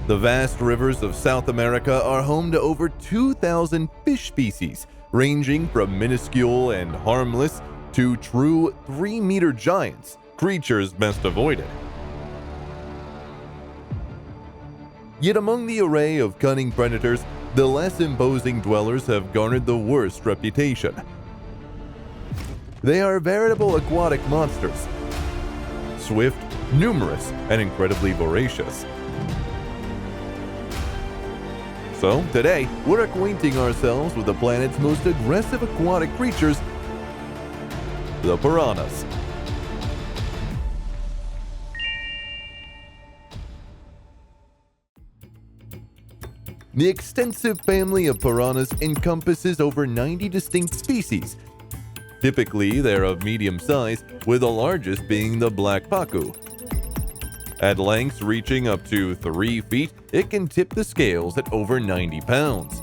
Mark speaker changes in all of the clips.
Speaker 1: The vast rivers of South America are home to over 2,000 fish species, ranging from minuscule and harmless to true 3-meter giants, creatures best avoided. Yet among the array of cunning predators, the less imposing dwellers have garnered the worst reputation. They are veritable aquatic monsters, swift, numerous, and incredibly voracious. So, today, we're acquainting ourselves with the planet's most aggressive aquatic creatures, the piranhas. The extensive family of piranhas encompasses over 90 distinct species. Typically, they're of medium size, with the largest being the black pacu. At lengths reaching up to 3 feet, it can tip the scales at over 90 pounds.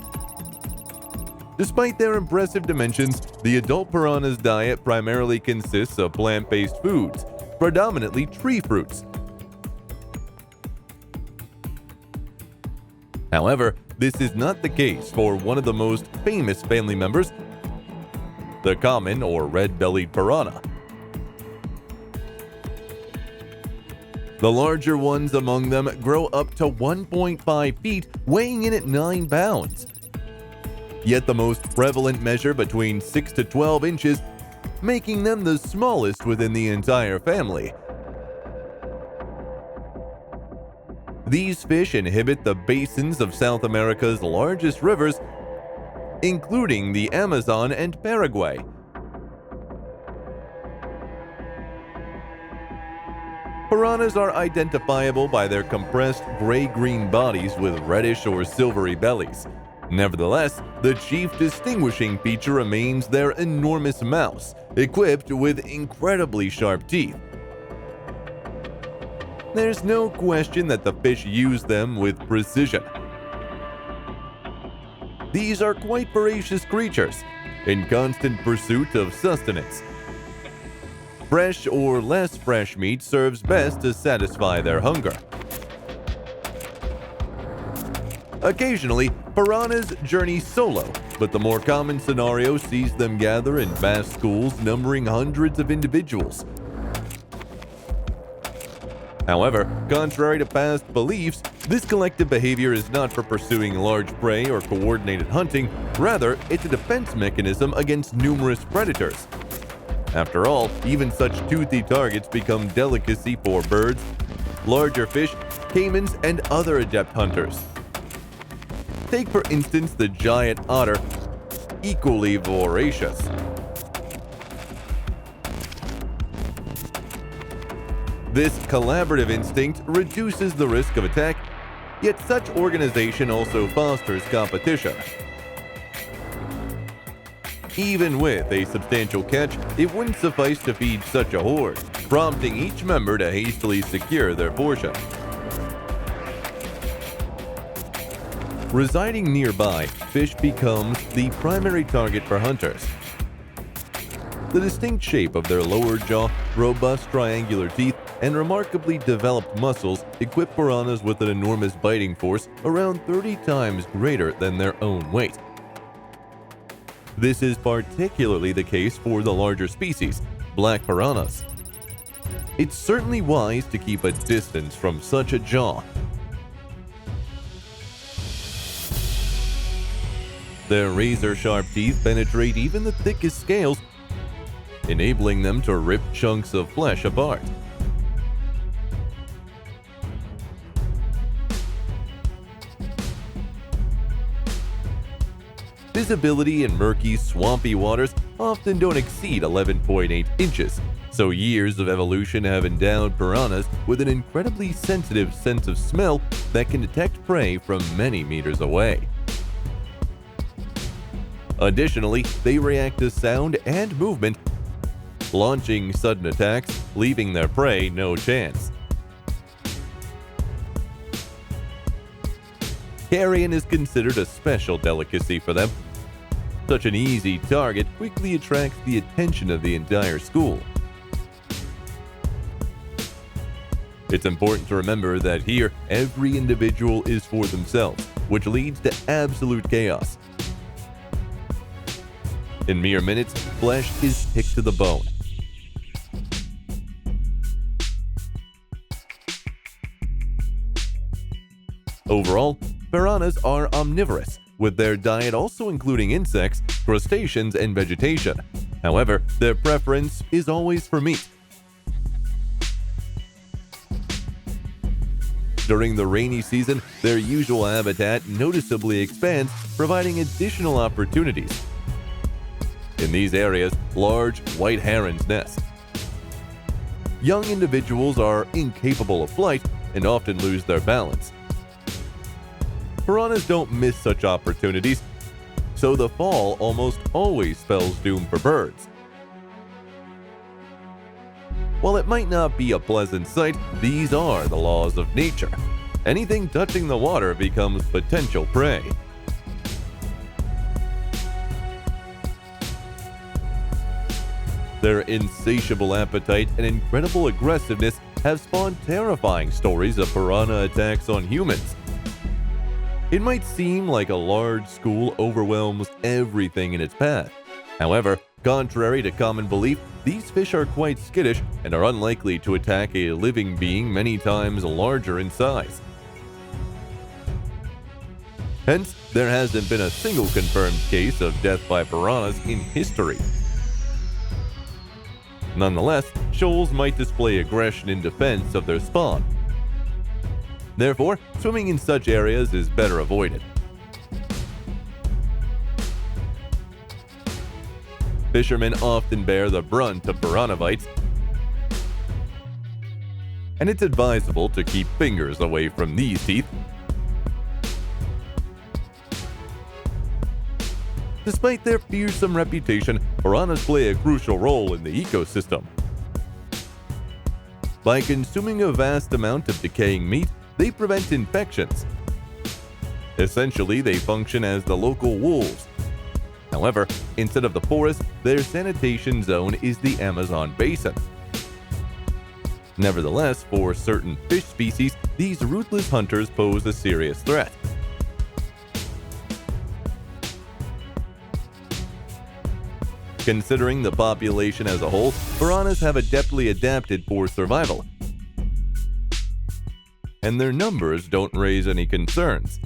Speaker 1: Despite their impressive dimensions, the adult piranha's diet primarily consists of plant-based foods, predominantly tree fruits. However, this is not the case for one of the most famous family members, the common or red-bellied piranha. The larger ones among them grow up to 1.5 feet, weighing in at 9 pounds. Yet the most prevalent measure between 6 to 12 inches, making them the smallest within the entire family. These fish inhabit the basins of South America's largest rivers, including the Amazon and Paraguay. Piranhas are identifiable by their compressed gray-green bodies with reddish or silvery bellies. Nevertheless, the chief distinguishing feature remains their enormous mouths, equipped with incredibly sharp teeth. There's no question that the fish use them with precision. These are quite voracious creatures, in constant pursuit of sustenance. Fresh or less fresh meat serves best to satisfy their hunger. Occasionally, piranhas journey solo, but the more common scenario sees them gather in vast schools numbering hundreds of individuals. However, contrary to past beliefs, this collective behavior is not for pursuing large prey or coordinated hunting. Rather, it's a defense mechanism against numerous predators. After all, even such toothy targets become delicacy for birds, larger fish, caimans, and other adept hunters. Take for instance the giant otter, equally voracious. This collaborative instinct reduces the risk of attack, yet such organization also fosters competition. Even with a substantial catch, it wouldn't suffice to feed such a horde, prompting each member to hastily secure their portion. Residing nearby, fish becomes the primary target for hunters. The distinct shape of their lower jaw, robust triangular teeth, and remarkably developed muscles equip piranhas with an enormous biting force around 30 times greater than their own weight. This is particularly the case for the larger species, black piranhas. It's certainly wise to keep a distance from such a jaw. Their razor-sharp teeth penetrate even the thickest scales, enabling them to rip chunks of flesh apart. Visibility in murky, swampy waters often don't exceed 11.8 inches, so years of evolution have endowed piranhas with an incredibly sensitive sense of smell that can detect prey from many meters away. Additionally, they react to sound and movement, launching sudden attacks, leaving their prey no chance. Carrion is considered a special delicacy for them. Such an easy target quickly attracts the attention of the entire school. It's important to remember that here, every individual is for themselves, which leads to absolute chaos. In mere minutes, flesh is picked to the bone. Overall, piranhas are omnivorous, with their diet also including insects, crustaceans, and vegetation. However, their preference is always for meat. During the rainy season, their usual habitat noticeably expands, providing additional opportunities. In these areas, large white herons nest. Young individuals are incapable of flight and often lose their balance. Piranhas don't miss such opportunities, so the fall almost always spells doom for birds. While it might not be a pleasant sight, these are the laws of nature. Anything touching the water becomes potential prey. Their insatiable appetite and incredible aggressiveness have spawned terrifying stories of piranha attacks on humans. It might seem like a large school overwhelms everything in its path. However, contrary to common belief, these fish are quite skittish and are unlikely to attack a living being many times larger in size. Hence, there hasn't been a single confirmed case of death by piranhas in history. Nonetheless, shoals might display aggression in defense of their spawn. Therefore, swimming in such areas is better avoided. Fishermen often bear the brunt of piranha bites, and it's advisable to keep fingers away from these teeth. Despite their fearsome reputation, piranhas play a crucial role in the ecosystem. By consuming a vast amount of decaying meat, they prevent infections. Essentially, they function as the local wolves. However, instead of the forest, their sanitation zone is the Amazon basin. Nevertheless, for certain fish species, these ruthless hunters pose a serious threat. Considering the population as a whole, piranhas have adeptly adapted for survival, and their numbers don't raise any concerns.